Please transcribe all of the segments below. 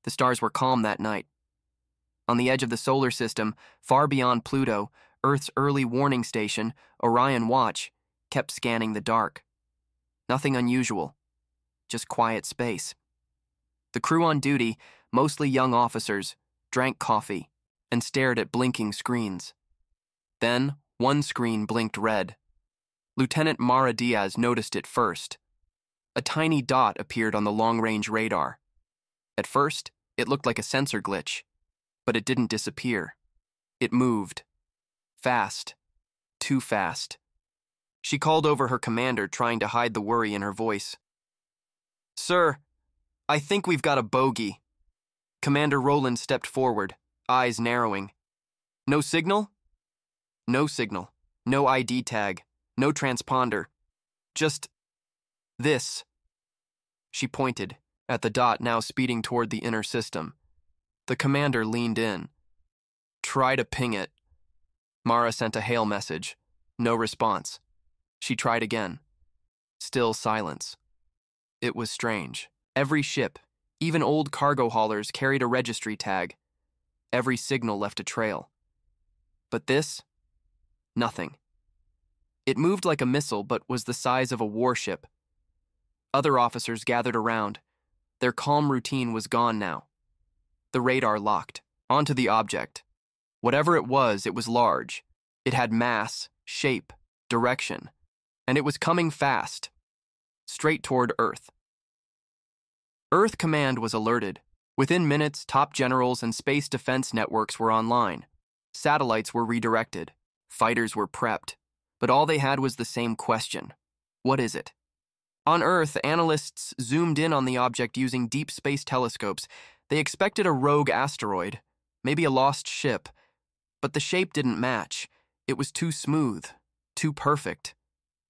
The stars were calm that night. On the edge of the solar system, far beyond Pluto, Earth's early warning station, Orion Watch, kept scanning the dark. Nothing unusual, just quiet space. The crew on duty, mostly young officers, drank coffee and stared at blinking screens. Then, one screen blinked red. Lieutenant Mara Diaz noticed it first. A tiny dot appeared on the long-range radar. At first, it looked like a sensor glitch, but it didn't disappear. It moved. Fast. Too fast. She called over her commander, trying to hide the worry in her voice. "Sir, I think we've got a bogey." Commander Rowland stepped forward, eyes narrowing. "No signal?" "No signal. No ID tag. No transponder. Just this." She pointed at the dot now speeding toward the inner system. The commander leaned in. "Try to ping it." Mara sent a hail message. No response. She tried again. Still silence. It was strange. Every ship, even old cargo haulers, carried a registry tag. Every signal left a trail. But this? Nothing. It moved like a missile, but was the size of a warship. Other officers gathered around. Their calm routine was gone now. The radar locked. Onto the object. Whatever it was large. It had mass, shape, direction. And it was coming fast. Straight toward Earth. Earth Command was alerted. Within minutes, top generals and space defense networks were online. Satellites were redirected. Fighters were prepped. But all they had was the same question. What is it? On Earth, analysts zoomed in on the object using deep space telescopes. They expected a rogue asteroid, maybe a lost ship. But the shape didn't match. It was too smooth, too perfect.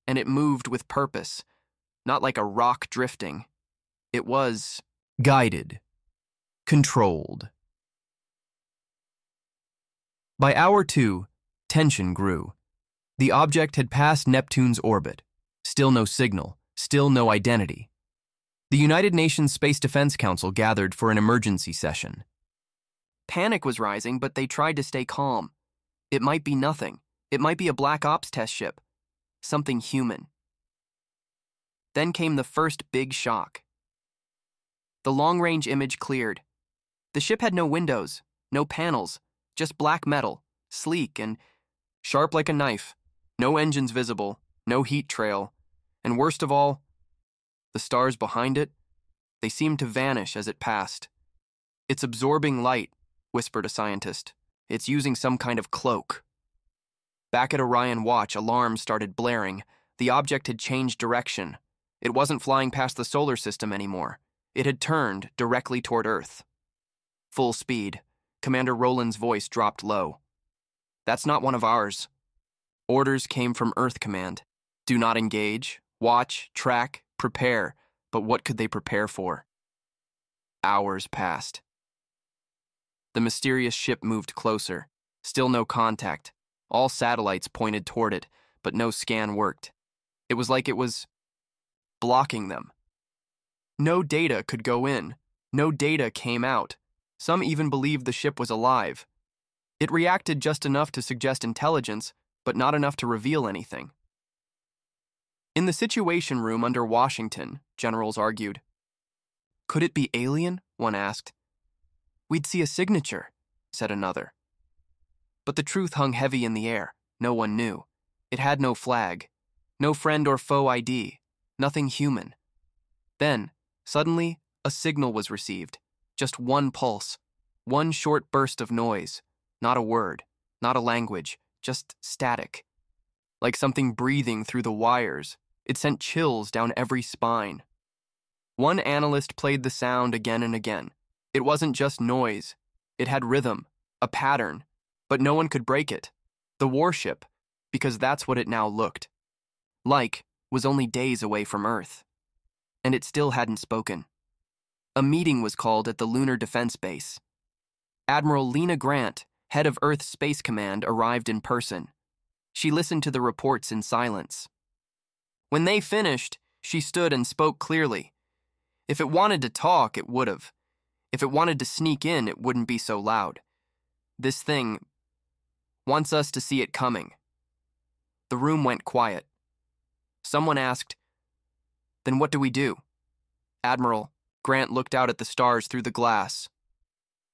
And it moved with purpose, not like a rock drifting. It was guided, controlled. By hour 2, tension grew. The object had passed Neptune's orbit. Still no signal, still no identity. The United Nations Space Defense Council gathered for an emergency session. Panic was rising, but they tried to stay calm. It might be nothing. It might be a Black Ops test ship. Something human. Then came the first big shock. The long-range image cleared. The ship had no windows, no panels, just black metal, sleek and sharp like a knife. No engines visible, no heat trail, and worst of all, the stars behind it, they seemed to vanish as it passed. "It's absorbing light," whispered a scientist. "It's using some kind of cloak." Back at Orion Watch, alarms started blaring. The object had changed direction. It wasn't flying past the solar system anymore. It had turned directly toward Earth. Full speed. Commander Rowland's voice dropped low. "That's not one of ours." Orders came from Earth Command. Do not engage, watch, track, prepare. But what could they prepare for? Hours passed. The mysterious ship moved closer. Still no contact. All satellites pointed toward it, but no scan worked. It was like it was blocking them. No data could go in. No data came out. Some even believed the ship was alive. It reacted just enough to suggest intelligence, but not enough to reveal anything. In the Situation Room under Washington, generals argued. "Could it be alien?" one asked. "We'd see a signature," said another. But the truth hung heavy in the air. No one knew. It had no flag, no friend or foe ID, nothing human. Then, suddenly, a signal was received. Just one pulse, one short burst of noise. Not a word, not a language, just static. Like something breathing through the wires, it sent chills down every spine. One analyst played the sound again and again. It wasn't just noise. It had rhythm, a pattern, but no one could break it. The warship, because that's what it now looked like, was only days away from Earth. And it still hadn't spoken. A meeting was called at the Lunar Defense Base. Admiral Lena Grant, head of Earth Space Command, arrived in person. She listened to the reports in silence. When they finished, she stood and spoke clearly. If it wanted to talk, it would have. If it wanted to sneak in, it wouldn't be so loud. This thing wants us to see it coming. The room went quiet. Someone asked, "Then what do we do?" "Admiral," Grant looked out at the stars through the glass.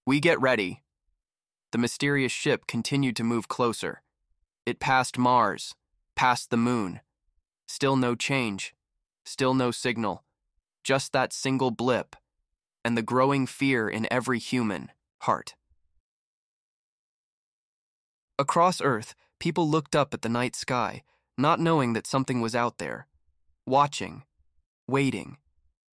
"We get ready." The mysterious ship continued to move closer. It passed Mars, past the moon. Still no change, still no signal, just that single blip, and the growing fear in every human heart. Across Earth, people looked up at the night sky, not knowing that something was out there, watching, waiting,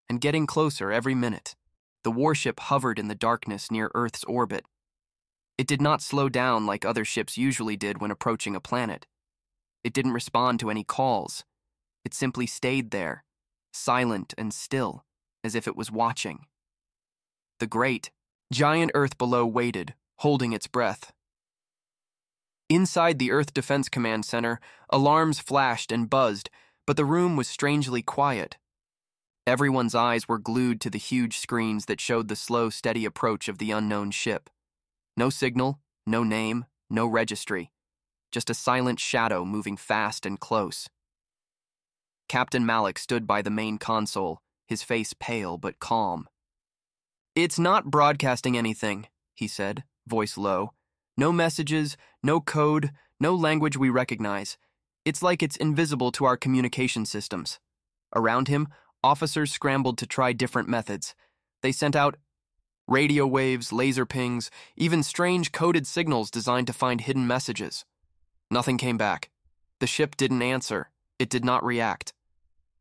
and getting closer every minute. The warship hovered in the darkness near Earth's orbit. It did not slow down like other ships usually did when approaching a planet. It didn't respond to any calls. It simply stayed there, silent and still, as if it was watching. The great, giant Earth below waited, holding its breath. Inside the Earth Defense Command Center, alarms flashed and buzzed, but the room was strangely quiet. Everyone's eyes were glued to the huge screens that showed the slow, steady approach of the unknown ship. No signal, no name, no registry. Just a silent shadow moving fast and close. Captain Malik stood by the main console, his face pale but calm. "It's not broadcasting anything," he said, voice low. "No messages, no code, no language we recognize. It's like it's invisible to our communication systems." Around him, officers scrambled to try different methods. They sent out radio waves, laser pings, even strange coded signals designed to find hidden messages. Nothing came back. The ship didn't answer. It did not react.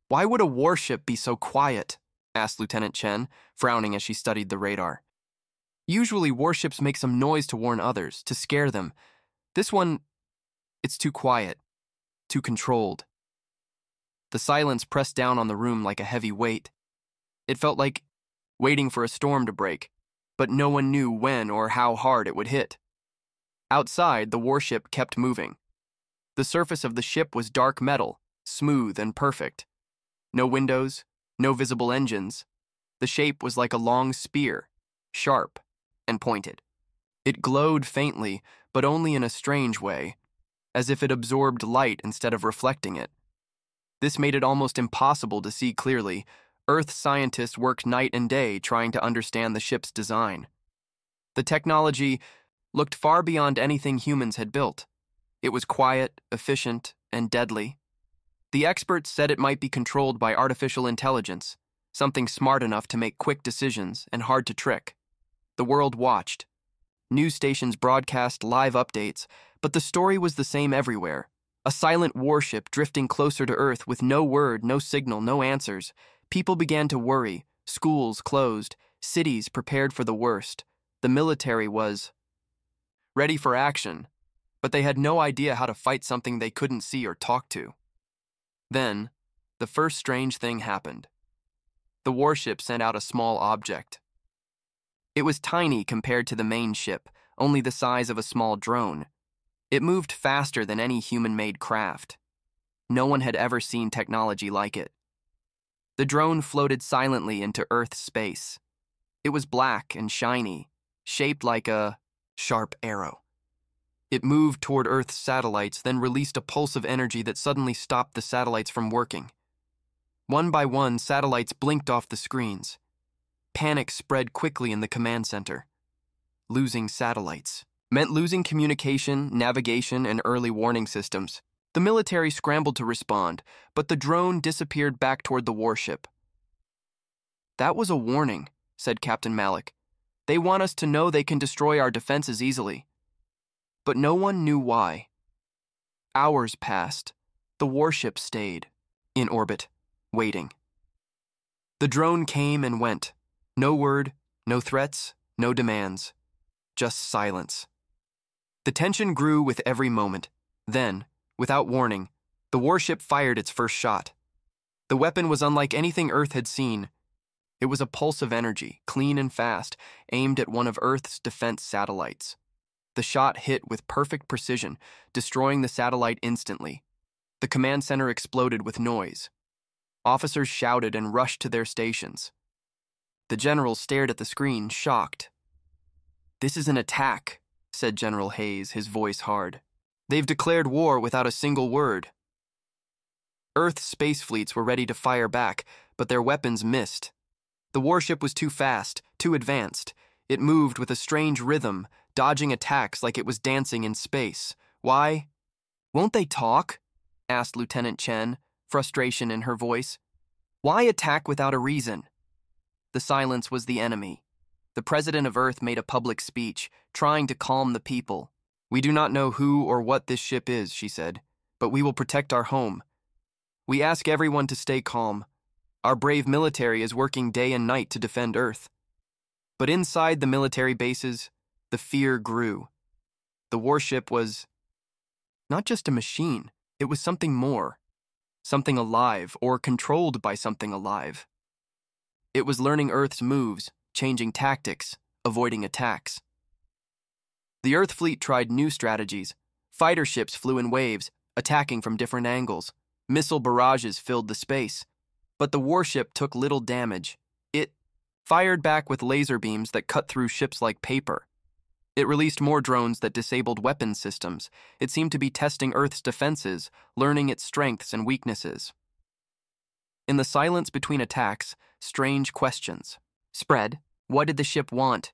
"Why would a warship be so quiet?" asked Lieutenant Chen, frowning as she studied the radar. "Usually warships make some noise to warn others, to scare them. This one, it's too quiet, too controlled." The silence pressed down on the room like a heavy weight. It felt like waiting for a storm to break, but no one knew when or how hard it would hit. Outside, the warship kept moving. The surface of the ship was dark metal, smooth and perfect. No windows, no visible engines. The shape was like a long spear, sharp and pointed. It glowed faintly, but only in a strange way, as if it absorbed light instead of reflecting it. This made it almost impossible to see clearly. Earth scientists worked night and day trying to understand the ship's design. The technology looked far beyond anything humans had built. It was quiet, efficient, and deadly. The experts said it might be controlled by artificial intelligence, something smart enough to make quick decisions and hard to trick. The world watched. News stations broadcast live updates, but the story was the same everywhere. A silent warship drifting closer to Earth with no word, no signal, no answers. People began to worry. Schools closed. Cities prepared for the worst. The military was ready for action, but they had no idea how to fight something they couldn't see or talk to. Then, the first strange thing happened. The warship sent out a small object. It was tiny compared to the main ship, only the size of a small drone. It moved faster than any human-made craft. No one had ever seen technology like it. The drone floated silently into Earth's space. It was black and shiny, shaped like a sharp arrow. It moved toward Earth's satellites, then released a pulse of energy that suddenly stopped the satellites from working. One by one, satellites blinked off the screens. Panic spread quickly in the command center. Losing satellites meant losing communication, navigation, and early warning systems. The military scrambled to respond, but the drone disappeared back toward the warship. "That was a warning," said Captain Malik. "They want us to know they can destroy our defenses easily." But no one knew why. Hours passed. The warship stayed, in orbit, waiting. The drone came and went. No word, no threats, no demands. Just silence. The tension grew with every moment. Then, without warning, the warship fired its first shot. The weapon was unlike anything Earth had seen. It was a pulse of energy, clean and fast, aimed at one of Earth's defense satellites. The shot hit with perfect precision, destroying the satellite instantly. The command center exploded with noise. Officers shouted and rushed to their stations. The general stared at the screen, shocked. "This is an attack," said General Hayes, his voice hard. "They've declared war without a single word." Earth's space fleets were ready to fire back, but their weapons missed. The warship was too fast, too advanced. It moved with a strange rhythm, dodging attacks like it was dancing in space. Why? "Won't they talk?" asked Lieutenant Chen, frustration in her voice. "Why attack without a reason?" The silence was the enemy. The president of Earth made a public speech, trying to calm the people. "We do not know who or what this ship is," she said, "but we will protect our home. We ask everyone to stay calm. Our brave military is working day and night to defend Earth." But inside the military bases, the fear grew. The warship was not just a machine, it was something more, something alive or controlled by something alive. It was learning Earth's moves, changing tactics, avoiding attacks. The Earth fleet tried new strategies. Fighter ships flew in waves, attacking from different angles. Missile barrages filled the space. But the warship took little damage. It fired back with laser beams that cut through ships like paper. It released more drones that disabled weapon systems. It seemed to be testing Earth's defenses, learning its strengths and weaknesses. In the silence between attacks, strange questions spread. What did the ship want?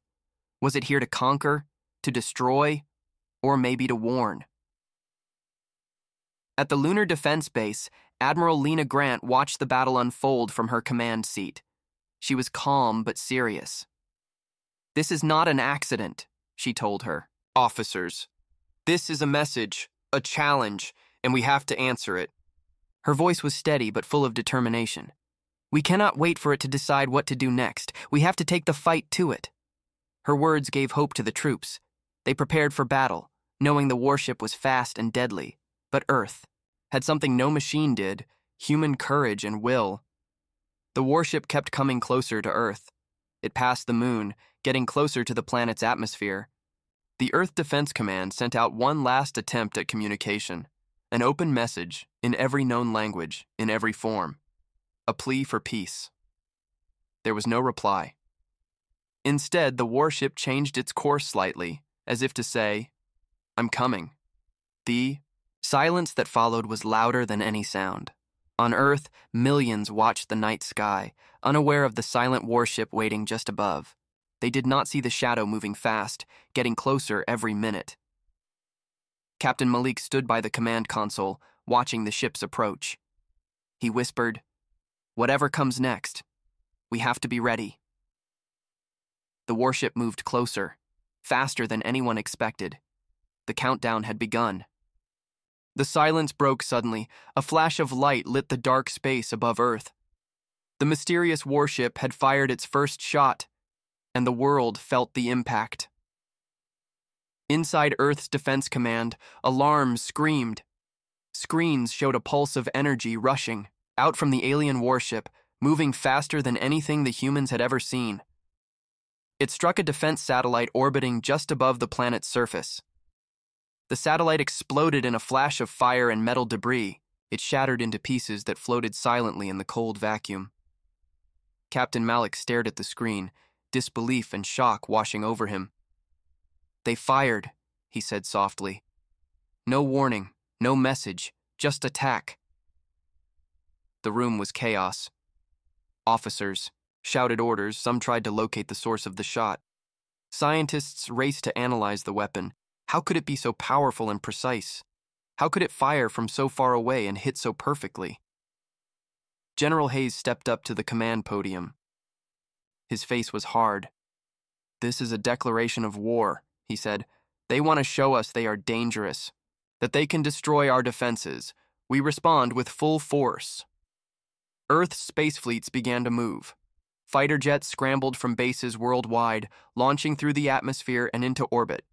Was it here to conquer, to destroy, or maybe to warn? At the Lunar Defense Base, Admiral Lena Grant watched the battle unfold from her command seat. She was calm but serious. "This is not an accident," she told her officers. "This is a message, a challenge, and we have to answer it." Her voice was steady but full of determination. "We cannot wait for it to decide what to do next. We have to take the fight to it." Her words gave hope to the troops. They prepared for battle, knowing the warship was fast and deadly. But Earth had something no machine did: human courage and will. The warship kept coming closer to Earth. It passed the moon, getting closer to the planet's atmosphere. The Earth Defense Command sent out one last attempt at communication, an open message in every known language, in every form, a plea for peace. There was no reply. Instead, the warship changed its course slightly, as if to say, "I'm coming." The silence that followed was louder than any sound. On Earth, millions watched the night sky, unaware of the silent warship waiting just above. They did not see the shadow moving fast, getting closer every minute. Captain Malik stood by the command console, watching the ship's approach. He whispered, "Whatever comes next, we have to be ready." The warship moved closer, faster than anyone expected. The countdown had begun. The silence broke suddenly. A flash of light lit the dark space above Earth. The mysterious warship had fired its first shot, and the world felt the impact. Inside Earth's Defense Command, alarms screamed. Screens showed a pulse of energy rushing out from the alien warship, moving faster than anything the humans had ever seen. It struck a defense satellite orbiting just above the planet's surface. The satellite exploded in a flash of fire and metal debris. It shattered into pieces that floated silently in the cold vacuum. Captain Malik stared at the screen, disbelief and shock washing over him. "They fired," he said softly. "No warning, no message, just attack." The room was chaos. Officers shouted orders. Some tried to locate the source of the shot. Scientists raced to analyze the weapon. How could it be so powerful and precise? How could it fire from so far away and hit so perfectly? General Hayes stepped up to the command podium. His face was hard. "This is a declaration of war," he said. "They want to show us they are dangerous, that they can destroy our defenses. We respond with full force." Earth's space fleets began to move. Fighter jets scrambled from bases worldwide, launching through the atmosphere and into orbit.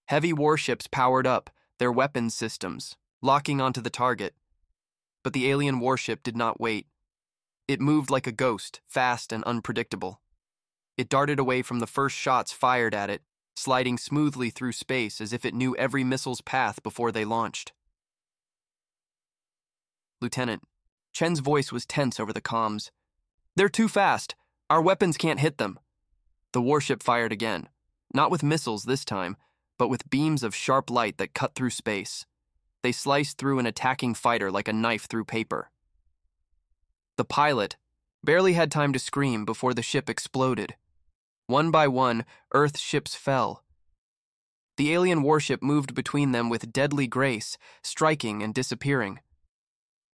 Heavy warships powered up, their weapons systems, locking onto the target. But the alien warship did not wait. It moved like a ghost, fast and unpredictable. It darted away from the first shots fired at it, sliding smoothly through space as if it knew every missile's path before they launched. "Lieutenant," Chen's voice was tense over the comms. "They're too fast. Our weapons can't hit them. The warship fired again, not with missiles this time, but with beams of sharp light that cut through space. They sliced through an attacking fighter like a knife through paper. The pilot barely had time to scream before the ship exploded. One by one, Earth's ships fell. The alien warship moved between them with deadly grace, striking and disappearing.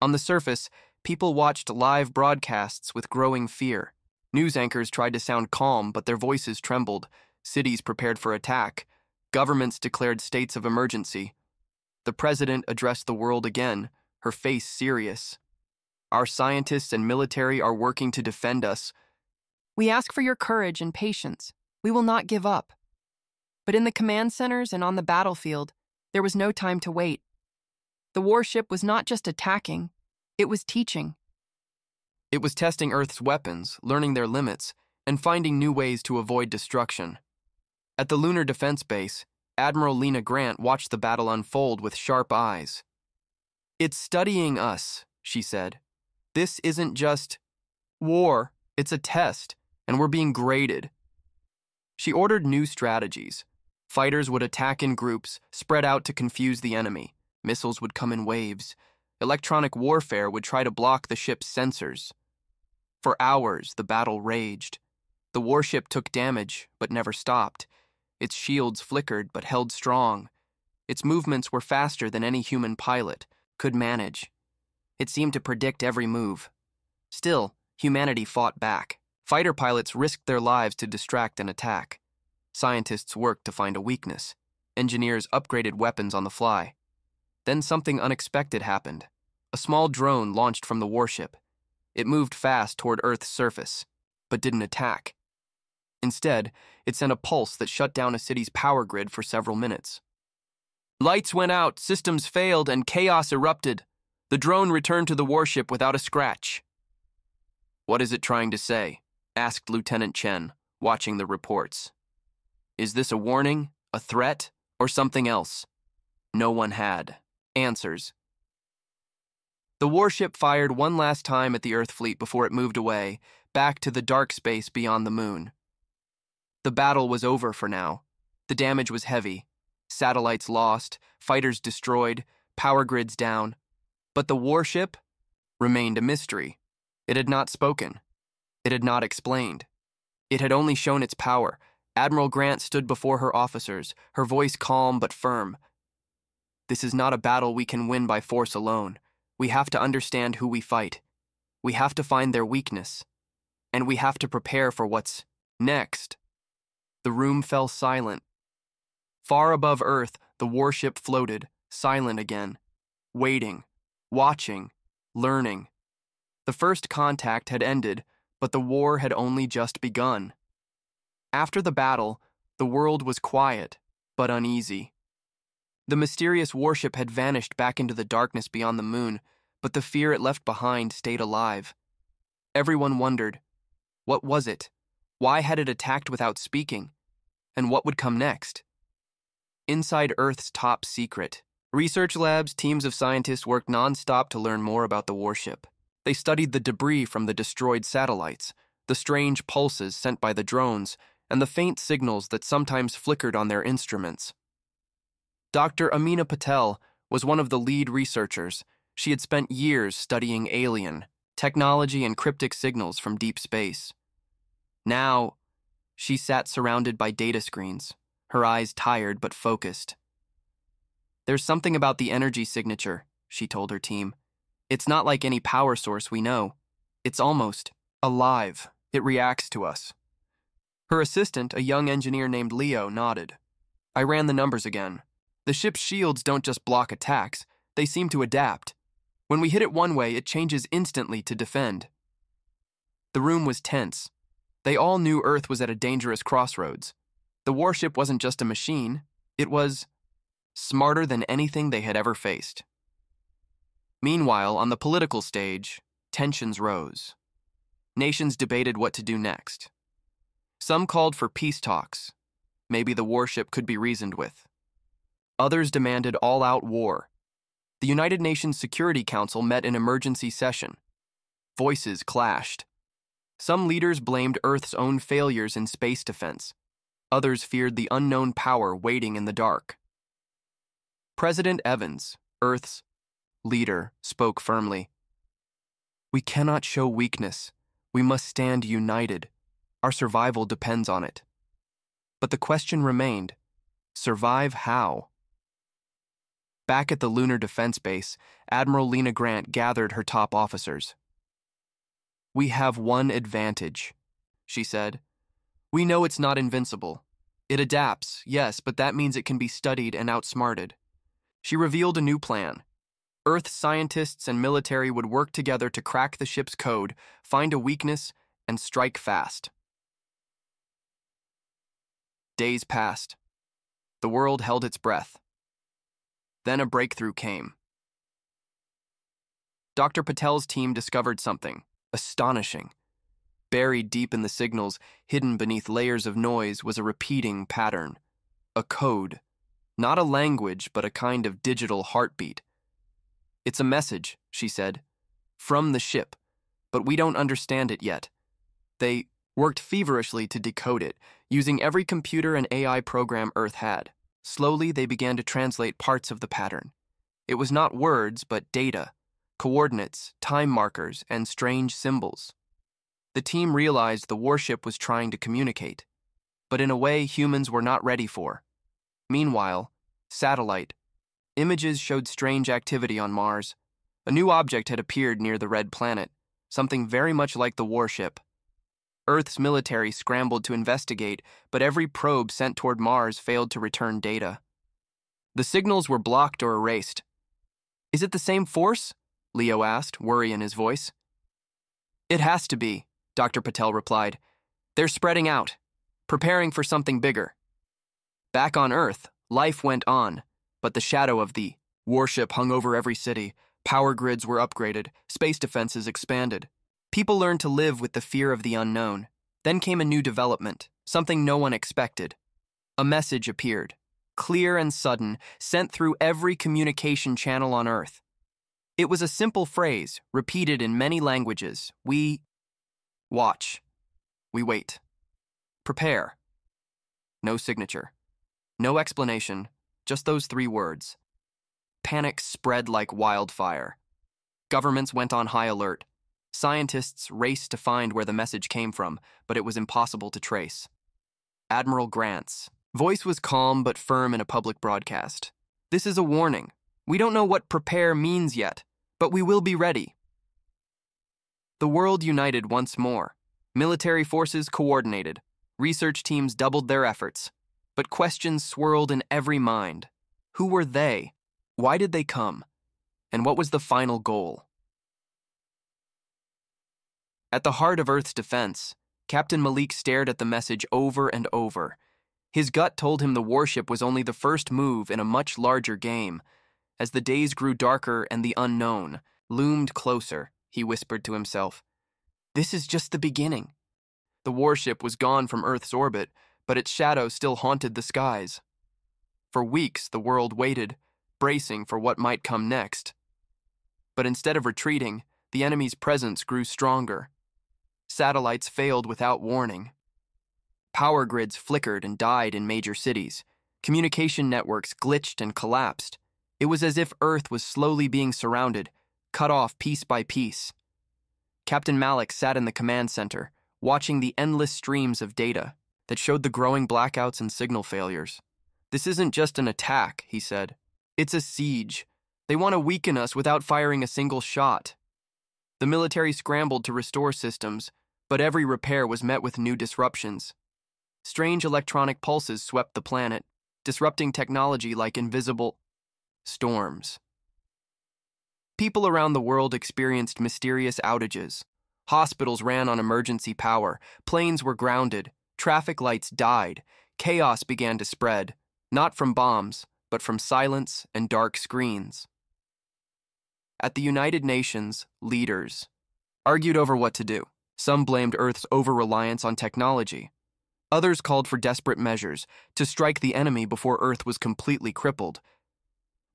On the surface, people watched live broadcasts with growing fear. News anchors tried to sound calm, but their voices trembled. Cities prepared for attack. Governments declared states of emergency. The president addressed the world again, her face serious. Our scientists and military are working to defend us. We ask for your courage and patience. We will not give up. But in the command centers and on the battlefield, there was no time to wait. The warship was not just attacking, it was teaching. It was testing Earth's weapons, learning their limits, and finding new ways to avoid destruction. At the Lunar Defense Base, Admiral Lena Grant watched the battle unfold with sharp eyes. "It's studying us," she said. "This isn't just war, it's a test, and we're being graded." She ordered new strategies. Fighters would attack in groups, spread out to confuse the enemy. Missiles would come in waves. Electronic warfare would try to block the ship's sensors. For hours, the battle raged. The warship took damage, but never stopped. Its shields flickered, but held strong. Its movements were faster than any human pilot could manage. It seemed to predict every move. Still, humanity fought back. Fighter pilots risked their lives to distract and attack. Scientists worked to find a weakness. Engineers upgraded weapons on the fly. Then something unexpected happened. A small drone launched from the warship. It moved fast toward Earth's surface, but didn't attack. Instead, it sent a pulse that shut down a city's power grid for several minutes. Lights went out, systems failed, and chaos erupted. The drone returned to the warship without a scratch. "What is it trying to say?" asked Lieutenant Chen, watching the reports. "Is this a warning, a threat, or something else?" No one had answers. The warship fired one last time at the Earth fleet before it moved away, back to the dark space beyond the moon. The battle was over for now. The damage was heavy. Satellites lost, fighters destroyed, power grids down. But the warship remained a mystery. It had not spoken. It had not explained. It had only shown its power. Admiral Grant stood before her officers, her voice calm but firm. "This is not a battle we can win by force alone. We have to understand who we fight. We have to find their weakness. And we have to prepare for what's next." The room fell silent. Far above Earth, the warship floated, silent again, waiting, watching, learning. The first contact had ended, but the war had only just begun. After the battle, the world was quiet, but uneasy. The mysterious warship had vanished back into the darkness beyond the moon, but the fear it left behind stayed alive. Everyone wondered, what was it? Why had it attacked without speaking? And what would come next? Inside Earth's top secret, research labs, teams of scientists worked non-stop to learn more about the warship. They studied the debris from the destroyed satellites, the strange pulses sent by the drones, and the faint signals that sometimes flickered on their instruments. Dr. Amina Patel was one of the lead researchers. She had spent years studying alien technology and cryptic signals from deep space. Now, she sat surrounded by data screens, her eyes tired but focused. "There's something about the energy signature," she told her team. "It's not like any power source we know. It's almost alive. It reacts to us." Her assistant, a young engineer named Leo, nodded. "I ran the numbers again. The ship's shields don't just block attacks, they seem to adapt. When we hit it one way, it changes instantly to defend." The room was tense. They all knew Earth was at a dangerous crossroads. The warship wasn't just a machine, it was smarter than anything they had ever faced. Meanwhile, on the political stage, tensions rose. Nations debated what to do next. Some called for peace talks. Maybe the warship could be reasoned with. Others demanded all-out war. The United Nations Security Council met in emergency session. Voices clashed. Some leaders blamed Earth's own failures in space defense. Others feared the unknown power waiting in the dark. President Evans, Earth's leader, spoke firmly. "We cannot show weakness. We must stand united. Our survival depends on it." But the question remained, survive how? Back at the Lunar Defense Base, Admiral Lena Grant gathered her top officers. "We have one advantage," she said. "We know it's not invincible. It adapts, yes, but that means it can be studied and outsmarted." She revealed a new plan. Earth scientists and military would work together to crack the ship's code, find a weakness, and strike fast. Days passed. The world held its breath. Then a breakthrough came. Dr. Patel's team discovered something astonishing. Buried deep in the signals, hidden beneath layers of noise, was a repeating pattern. A code. Not a language, but a kind of digital heartbeat. "It's a message," she said, "from the ship, but we don't understand it yet." They worked feverishly to decode it, using every computer and AI program Earth had. Slowly, they began to translate parts of the pattern. It was not words, but data, coordinates, time markers, and strange symbols. The team realized the warship was trying to communicate, but in a way humans were not ready for. Meanwhile, satellite images showed strange activity on Mars. A new object had appeared near the red planet, something very much like the warship. Earth's military scrambled to investigate, but every probe sent toward Mars failed to return data. The signals were blocked or erased. "Is it the same force?" Leo asked, worry in his voice. "It has to be," Dr. Patel replied. "They're spreading out, preparing for something bigger." Back on Earth, life went on, but the shadow of the warship hung over every city. Power grids were upgraded, space defenses expanded. People learned to live with the fear of the unknown. Then came a new development, something no one expected. A message appeared, clear and sudden, sent through every communication channel on Earth. It was a simple phrase, repeated in many languages. "We watch. We wait. Prepare." No signature. No explanation, just those 3 words. Panic spread like wildfire. Governments went on high alert. Scientists raced to find where the message came from, but it was impossible to trace. Admiral Grant's voice was calm but firm in a public broadcast. "This is a warning. We don't know what prepare means yet, but we will be ready." The world united once more. Military forces coordinated. Research teams doubled their efforts. But questions swirled in every mind. Who were they? Why did they come? And what was the final goal? At the heart of Earth's defense, Captain Malik stared at the message over and over. His gut told him the warship was only the first move in a much larger game. As the days grew darker and the unknown loomed closer, he whispered to himself, "This is just the beginning." The warship was gone from Earth's orbit, but its shadow still haunted the skies. For weeks, the world waited, bracing for what might come next. But instead of retreating, the enemy's presence grew stronger. Satellites failed without warning. Power grids flickered and died in major cities. Communication networks glitched and collapsed. It was as if Earth was slowly being surrounded, cut off piece by piece. Captain Malik sat in the command center, watching the endless streams of data that showed the growing blackouts and signal failures. "This isn't just an attack," he said. "It's a siege. They want to weaken us without firing a single shot." The military scrambled to restore systems, but every repair was met with new disruptions. Strange electronic pulses swept the planet, disrupting technology like invisible storms. People around the world experienced mysterious outages. Hospitals ran on emergency power, planes were grounded, traffic lights died, chaos began to spread, not from bombs, but from silence and dark screens. At the United Nations, leaders argued over what to do. Some blamed Earth's over-reliance on technology. Others called for desperate measures to strike the enemy before Earth was completely crippled.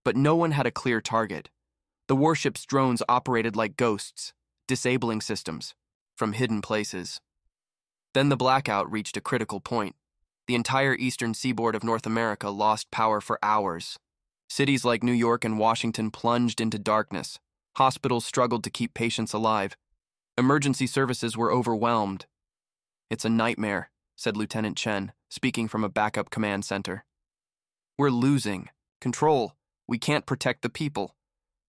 But no one had a clear target. The warship's drones operated like ghosts, disabling systems, from hidden places. Then the blackout reached a critical point. The entire eastern seaboard of North America lost power for hours. Cities like New York and Washington plunged into darkness. Hospitals struggled to keep patients alive. Emergency services were overwhelmed. "It's a nightmare," said Lieutenant Chen, speaking from a backup command center. "We're losing control. We can't protect the people."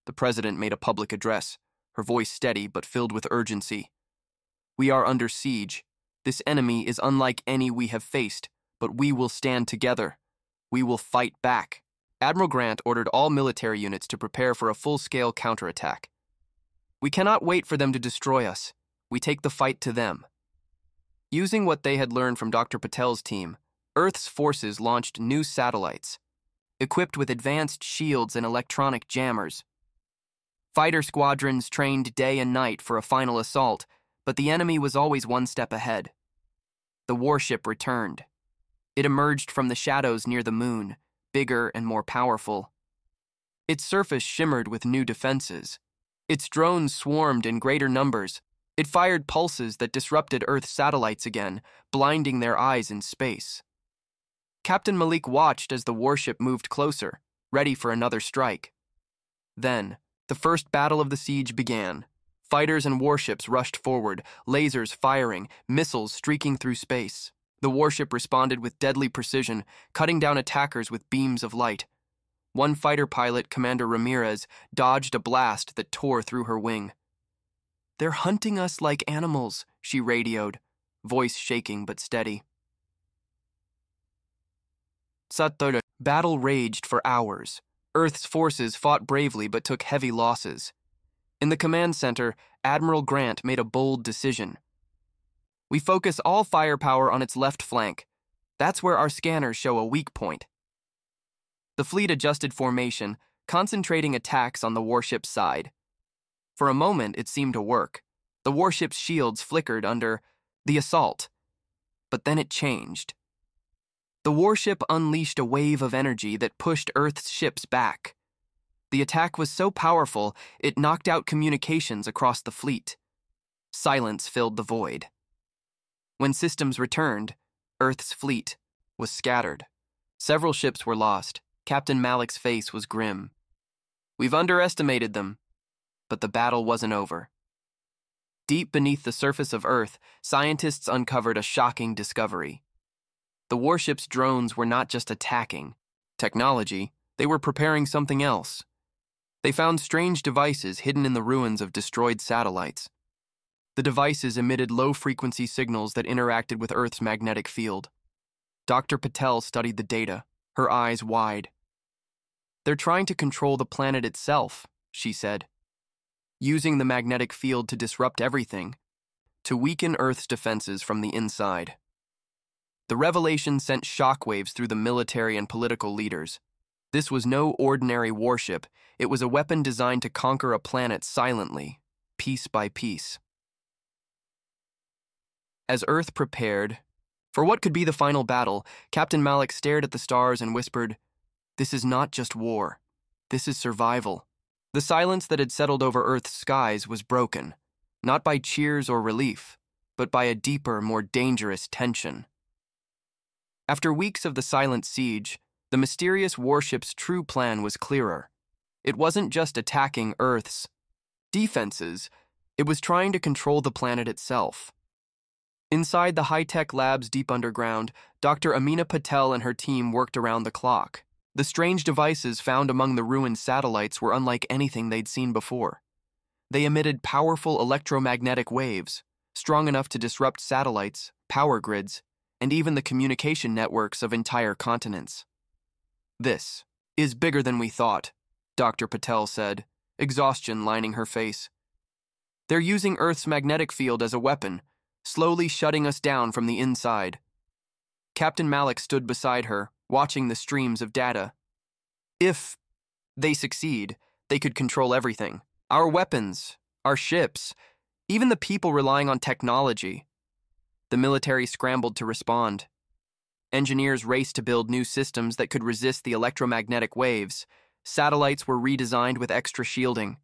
The president made a public address, her voice steady but filled with urgency. "We are under siege. This enemy is unlike any we have faced, but we will stand together. We will fight back." Admiral Grant ordered all military units to prepare for a full-scale counterattack. "We cannot wait for them to destroy us. We take the fight to them." Using what they had learned from Dr. Patel's team, Earth's forces launched new satellites, equipped with advanced shields and electronic jammers. Fighter squadrons trained day and night for a final assault, but the enemy was always one step ahead. The warship returned. It emerged from the shadows near the moon, bigger and more powerful. Its surface shimmered with new defenses. Its drones swarmed in greater numbers. It fired pulses that disrupted Earth's satellites again, blinding their eyes in space. Captain Malik watched as the warship moved closer, ready for another strike. Then, the first battle of the siege began. Fighters and warships rushed forward, lasers firing, missiles streaking through space. The warship responded with deadly precision, cutting down attackers with beams of light. One fighter pilot, Commander Ramirez, dodged a blast that tore through her wing. "They're hunting us like animals," she radioed, voice shaking but steady. Battle raged for hours. Earth's forces fought bravely but took heavy losses. In the command center, Admiral Grant made a bold decision. "We focus all firepower on its left flank. That's where our scanners show a weak point." The fleet adjusted formation, concentrating attacks on the warship's side. For a moment, it seemed to work. The warship's shields flickered under the assault. But then it changed. The warship unleashed a wave of energy that pushed Earth's ships back. The attack was so powerful, it knocked out communications across the fleet. Silence filled the void. When systems returned, Earth's fleet was scattered. Several ships were lost. Captain Malik's face was grim. "We've underestimated them." But the battle wasn't over. Deep beneath the surface of Earth, scientists uncovered a shocking discovery. The warship's drones were not just attacking technology, they were preparing something else. They found strange devices hidden in the ruins of destroyed satellites. The devices emitted low-frequency signals that interacted with Earth's magnetic field. Dr. Patel studied the data, her eyes wide. "They're trying to control the planet itself," she said, "using the magnetic field to disrupt everything, to weaken Earth's defenses from the inside." The revelation sent shockwaves through the military and political leaders. This was no ordinary warship. It was a weapon designed to conquer a planet silently, piece by piece. As Earth prepared for what could be the final battle, Captain Malik stared at the stars and whispered, "This is not just war. This is survival." The silence that had settled over Earth's skies was broken, not by cheers or relief, but by a deeper, more dangerous tension. After weeks of the silent siege, the mysterious warship's true plan was clearer. It wasn't just attacking Earth's defenses, it was trying to control the planet itself. Inside the high-tech labs deep underground, Dr. Amina Patel and her team worked around the clock. The strange devices found among the ruined satellites were unlike anything they'd seen before. They emitted powerful electromagnetic waves, strong enough to disrupt satellites, power grids, and even the communication networks of entire continents. "This is bigger than we thought," Dr. Patel said, exhaustion lining her face. "They're using Earth's magnetic field as a weapon, slowly shutting us down from the inside." Captain Malik stood beside her, watching the streams of data. "If they succeed, they could control everything. Our weapons, our ships, even the people relying on technology." The military scrambled to respond. Engineers raced to build new systems that could resist the electromagnetic waves. Satellites were redesigned with extra shielding.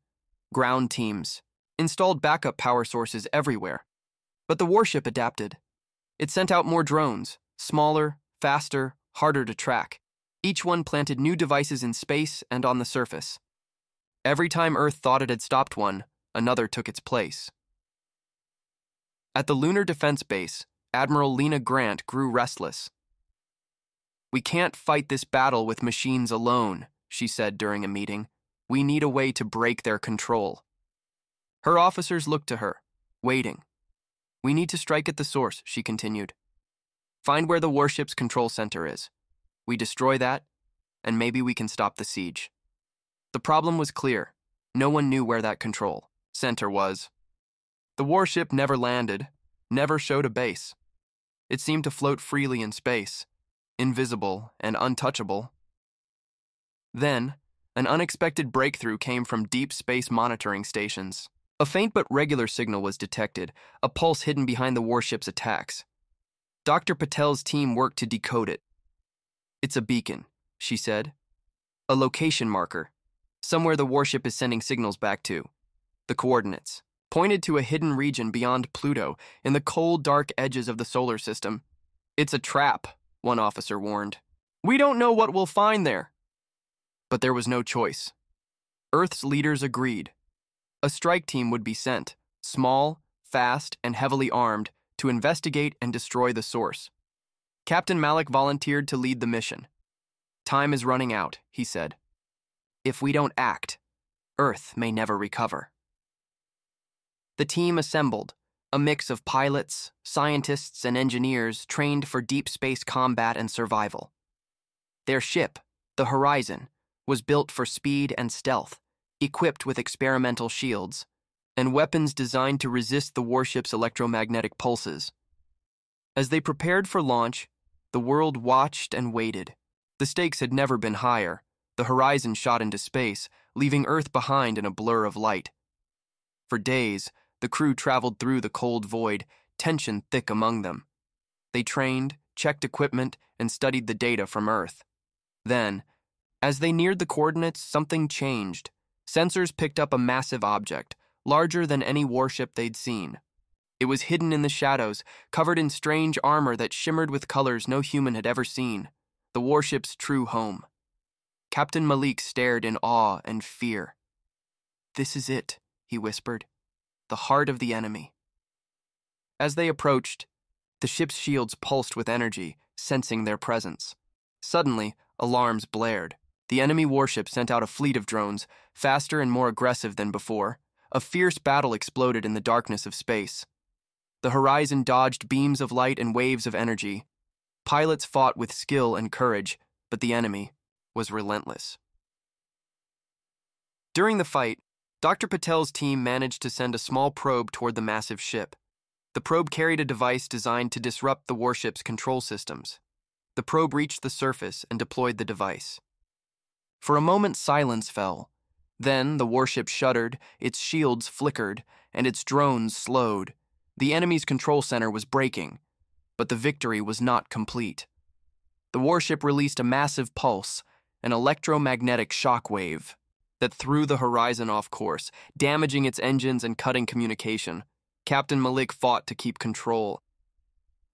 Ground teams installed backup power sources everywhere. But the warship adapted. It sent out more drones, smaller, faster, harder to track. Each one planted new devices in space and on the surface. Every time Earth thought it had stopped one, another took its place. At the Lunar Defense Base, Admiral Lena Grant grew restless. "We can't fight this battle with machines alone," she said during a meeting. "We need a way to break their control." Her officers looked to her, waiting. "We need to strike at the source," she continued. "Find where the warship's control center is. We destroy that, and maybe we can stop the siege." The problem was clear. No one knew where that control center was. The warship never landed, never showed a base. It seemed to float freely in space, invisible and untouchable. Then, an unexpected breakthrough came from deep space monitoring stations. A faint but regular signal was detected, a pulse hidden behind the warship's attacks. Dr. Patel's team worked to decode it. "It's a beacon," she said. "A location marker, somewhere the warship is sending signals back to." The coordinates pointed to a hidden region beyond Pluto, in the cold, dark edges of the solar system. "It's a trap," one officer warned. "We don't know what we'll find there." But there was no choice. Earth's leaders agreed. A strike team would be sent, small, fast, and heavily armed, to investigate and destroy the source. Captain Malik volunteered to lead the mission. "Time is running out," he said. "If we don't act, Earth may never recover." The team assembled, a mix of pilots, scientists, and engineers trained for deep space combat and survival. Their ship, the Horizon, was built for speed and stealth, equipped with experimental shields, and weapons designed to resist the warship's electromagnetic pulses. As they prepared for launch, the world watched and waited. The stakes had never been higher. The Horizon shot into space, leaving Earth behind in a blur of light. For days, the crew traveled through the cold void, tension thick among them. They trained, checked equipment, and studied the data from Earth. Then, as they neared the coordinates, something changed. Sensors picked up a massive object, larger than any warship they'd seen. It was hidden in the shadows, covered in strange armor that shimmered with colors no human had ever seen. The warship's true home. Captain Malik stared in awe and fear. "This is it," he whispered. "The heart of the enemy." As they approached, the ship's shields pulsed with energy, sensing their presence. Suddenly, alarms blared. The enemy warship sent out a fleet of drones, faster and more aggressive than before. A fierce battle exploded in the darkness of space. The Horizon dodged beams of light and waves of energy. Pilots fought with skill and courage, but the enemy was relentless. During the fight, Dr. Patel's team managed to send a small probe toward the massive ship. The probe carried a device designed to disrupt the warship's control systems. The probe reached the surface and deployed the device. For a moment, silence fell. Then the warship shuddered, its shields flickered, and its drones slowed. The enemy's control center was breaking, but the victory was not complete. The warship released a massive pulse, an electromagnetic shockwave, that threw the Horizon off course, damaging its engines and cutting communication. Captain Malik fought to keep control.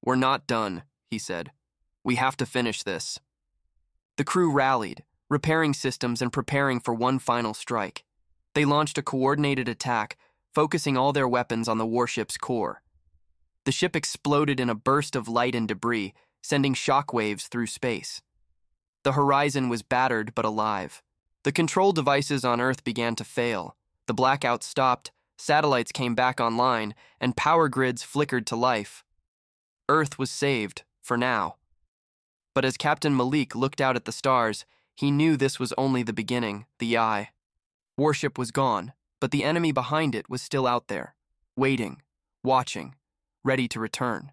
"We're not done," he said. "We have to finish this." The crew rallied, repairing systems and preparing for one final strike. They launched a coordinated attack, focusing all their weapons on the warship's core. The ship exploded in a burst of light and debris, sending shockwaves through space. The Horizon was battered but alive. The control devices on Earth began to fail. The blackout stopped, satellites came back online, and power grids flickered to life. Earth was saved, for now. But as Captain Malik looked out at the stars, he knew this was only the beginning, the eye. Warship was gone, but the enemy behind it was still out there, waiting, watching, ready to return.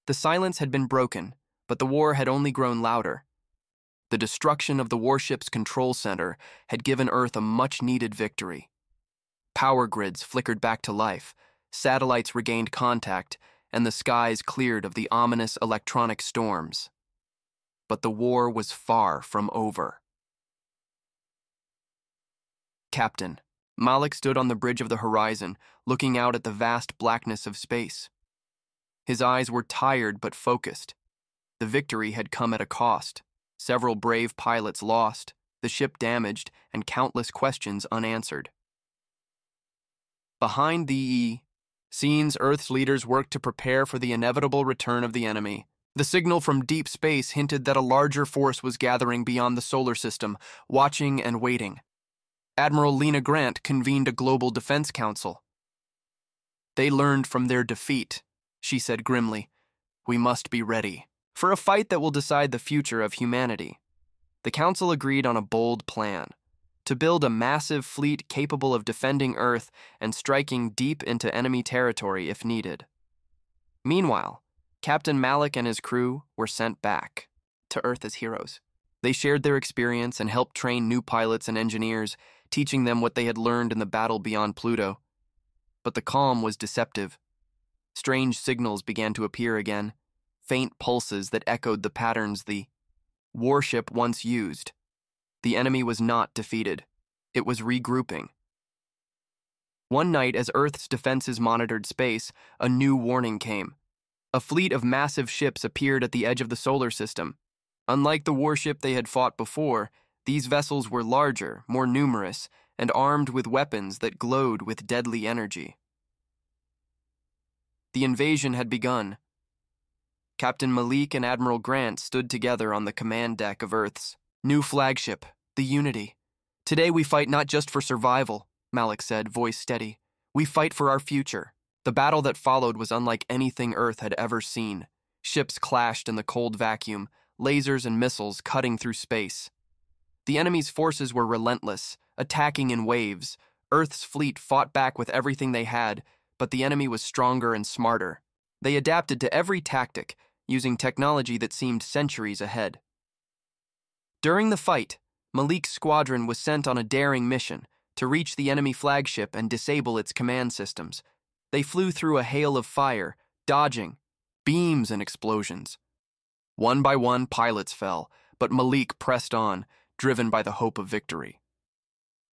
The silence had been broken, but the war had only grown louder. The destruction of the warship's control center had given Earth a much-needed victory. Power grids flickered back to life, satellites regained contact, and the skies cleared of the ominous electronic storms. But the war was far from over. "Captain," Malik stood on the bridge of the horizon, looking out at the vast blackness of space. His eyes were tired but focused. The victory had come at a cost. Several brave pilots lost, the ship damaged, and countless questions unanswered. Behind the scenes, Earth's leaders worked to prepare for the inevitable return of the enemy. The signal from deep space hinted that a larger force was gathering beyond the solar system, watching and waiting. Admiral Lena Grant convened a global defense council. "They learned from their defeat," she said grimly. "We must be ready for a fight that will decide the future of humanity." The council agreed on a bold plan: to build a massive fleet capable of defending Earth and striking deep into enemy territory if needed. Meanwhile, Captain Malik and his crew were sent back to Earth as heroes. They shared their experience and helped train new pilots and engineers, teaching them what they had learned in the battle beyond Pluto. But the calm was deceptive. Strange signals began to appear again, faint pulses that echoed the patterns the warship once used. The enemy was not defeated. It was regrouping. One night, as Earth's defenses monitored space, a new warning came. A fleet of massive ships appeared at the edge of the solar system. Unlike the warship they had fought before, these vessels were larger, more numerous, and armed with weapons that glowed with deadly energy. The invasion had begun. Captain Malik and Admiral Grant stood together on the command deck of Earth's new flagship, the Unity. "Today we fight not just for survival," Malik said, voice steady. "We fight for our future." The battle that followed was unlike anything Earth had ever seen. Ships clashed in the cold vacuum, lasers and missiles cutting through space. The enemy's forces were relentless, attacking in waves. Earth's fleet fought back with everything they had, but the enemy was stronger and smarter. They adapted to every tactic, using technology that seemed centuries ahead. During the fight, Malik's squadron was sent on a daring mission to reach the enemy flagship and disable its command systems. They flew through a hail of fire, dodging beams and explosions. One by one, pilots fell, but Malik pressed on, driven by the hope of victory.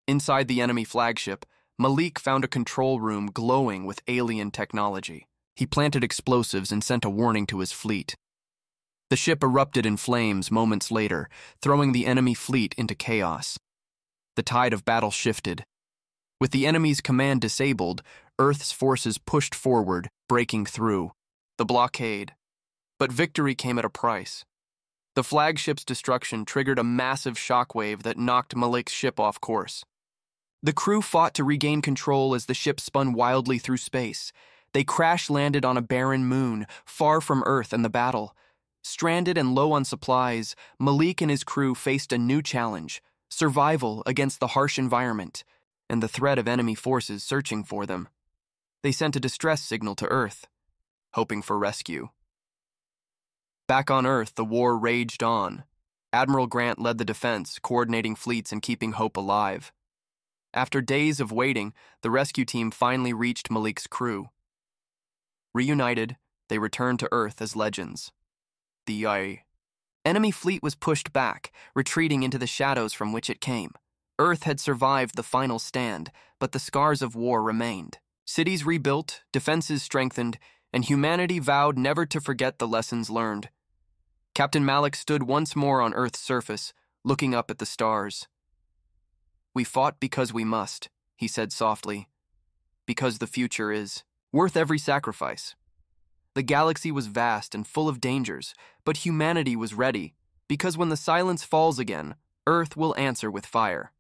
Inside the enemy flagship, Malik found a control room glowing with alien technology. He planted explosives and sent a warning to his fleet. The ship erupted in flames moments later, throwing the enemy fleet into chaos. The tide of battle shifted. With the enemy's command disabled, Earth's forces pushed forward, breaking through the blockade. But victory came at a price. The flagship's destruction triggered a massive shockwave that knocked Malik's ship off course. The crew fought to regain control as the ship spun wildly through space. They crash-landed on a barren moon, far from Earth and the battle. Stranded and low on supplies, Malik and his crew faced a new challenge: survival against the harsh environment and the threat of enemy forces searching for them. They sent a distress signal to Earth, hoping for rescue. Back on Earth, the war raged on. Admiral Grant led the defense, coordinating fleets and keeping hope alive. After days of waiting, the rescue team finally reached Malik's crew. Reunited, they returned to Earth as legends. The enemy fleet was pushed back, retreating into the shadows from which it came. Earth had survived the final stand, but the scars of war remained. Cities rebuilt, defenses strengthened, and humanity vowed never to forget the lessons learned. Captain Malik stood once more on Earth's surface, looking up at the stars. "We fought because we must," he said softly, "because the future is worth every sacrifice." The galaxy was vast and full of dangers, but humanity was ready, because when the silence falls again, Earth will answer with fire.